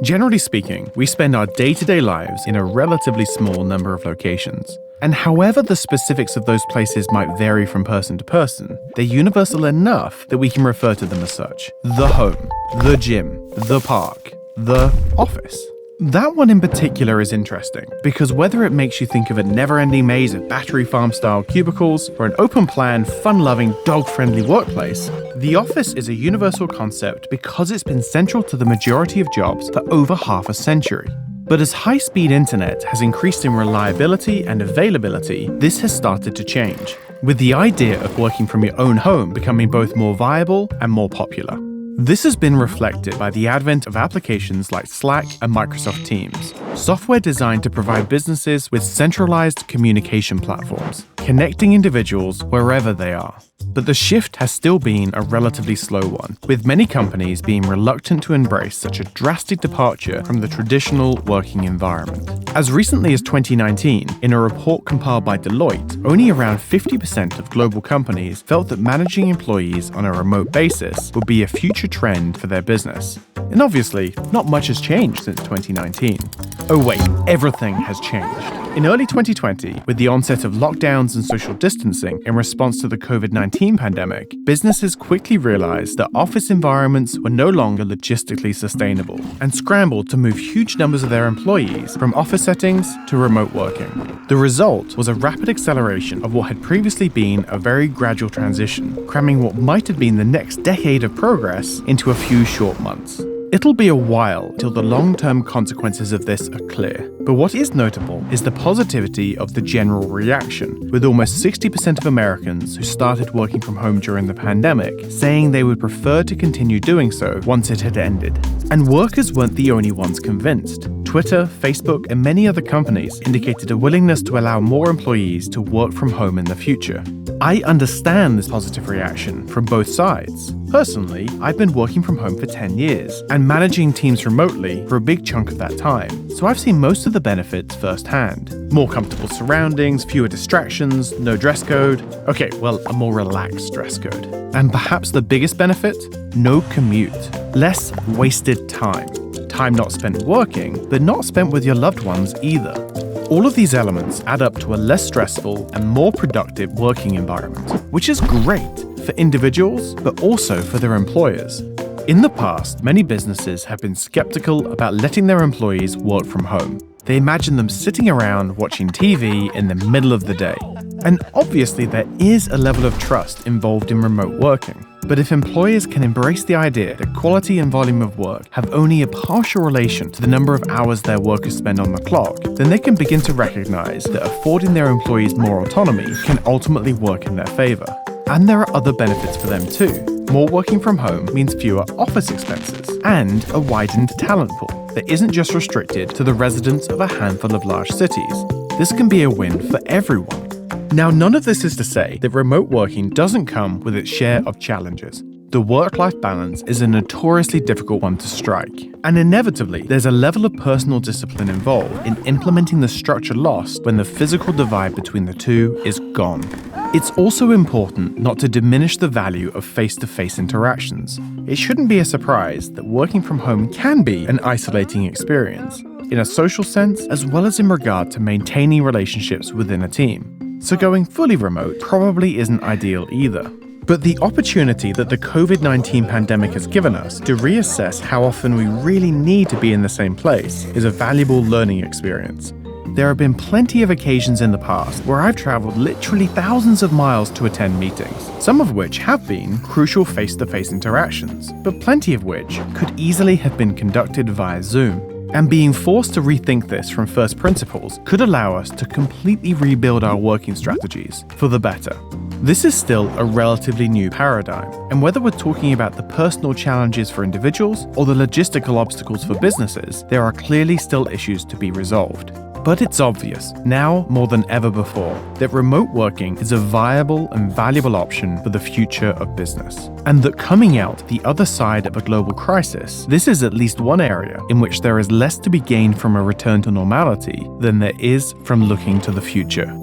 Generally speaking, we spend our day-to-day lives in a relatively small number of locations. And however the specifics of those places might vary from person to person, they're universal enough that we can refer to them as such. The home, the gym, the park, the office. That one in particular is interesting, because whether it makes you think of a never-ending maze of battery farm-style cubicles or an open-plan, fun-loving, dog-friendly workplace, the office is a universal concept because it's been central to the majority of jobs for over half a century. But as high-speed internet has increased in reliability and availability, this has started to change, with the idea of working from your own home becoming both more viable and more popular. This has been reflected by the advent of applications like Slack and Microsoft Teams, software designed to provide businesses with centralized communication platforms, connecting individuals wherever they are. But the shift has still been a relatively slow one, with many companies being reluctant to embrace such a drastic departure from the traditional working environment. As recently as 2019, in a report compiled by Deloitte, only around 50% of global companies felt that managing employees on a remote basis would be a future trend for their business. And obviously, not much has changed since 2019. Oh wait, everything has changed. In early 2020, with the onset of lockdowns and social distancing in response to the COVID-19 pandemic, businesses quickly realized that office environments were no longer logistically sustainable and scrambled to move huge numbers of their employees from office settings to remote working. The result was a rapid acceleration of what had previously been a very gradual transition, cramming what might have been the next decade of progress into a few short months. It'll be a while till the long-term consequences of this are clear, but what is notable is the positivity of the general reaction, with almost 60% of Americans who started working from home during the pandemic saying they would prefer to continue doing so once it had ended. And workers weren't the only ones convinced. Twitter, Facebook, and many other companies indicated a willingness to allow more employees to work from home in the future. I understand this positive reaction from both sides. Personally, I've been working from home for 10 years and managing teams remotely for a big chunk of that time, so I've seen most of the benefits firsthand. More comfortable surroundings, fewer distractions, no dress code. Okay, well, a more relaxed dress code. And perhaps the biggest benefit? No commute. Less wasted time. Time not spent working, but not spent with your loved ones either. All of these elements add up to a less stressful and more productive working environment, which is great for individuals, but also for their employers. In the past, many businesses have been skeptical about letting their employees work from home. They imagine them sitting around watching TV in the middle of the day. And obviously there is a level of trust involved in remote working. But if employers can embrace the idea that quality and volume of work have only a partial relation to the number of hours their workers spend on the clock, then they can begin to recognize that affording their employees more autonomy can ultimately work in their favor. And there are other benefits for them too. More working from home means fewer office expenses and a widened talent pool that isn't just restricted to the residents of a handful of large cities. This can be a win for everyone. Now, none of this is to say that remote working doesn't come with its share of challenges. The work-life balance is a notoriously difficult one to strike, and inevitably there's a level of personal discipline involved in implementing the structure lost when the physical divide between the two is gone. It's also important not to diminish the value of face-to-face interactions. It shouldn't be a surprise that working from home can be an isolating experience, in a social sense as well as in regard to maintaining relationships within a team. So going fully remote probably isn't ideal either. But the opportunity that the COVID-19 pandemic has given us to reassess how often we really need to be in the same place is a valuable learning experience. There have been plenty of occasions in the past where I've traveled literally thousands of miles to attend meetings, some of which have been crucial face-to-face interactions, but plenty of which could easily have been conducted via Zoom. And being forced to rethink this from first principles could allow us to completely rebuild our working strategies for the better. This is still a relatively new paradigm, and whether we're talking about the personal challenges for individuals or the logistical obstacles for businesses, there are clearly still issues to be resolved. But it's obvious, now more than ever before, that remote working is a viable and valuable option for the future of business. And that coming out the other side of a global crisis, this is at least one area in which there is less to be gained from a return to normality than there is from looking to the future.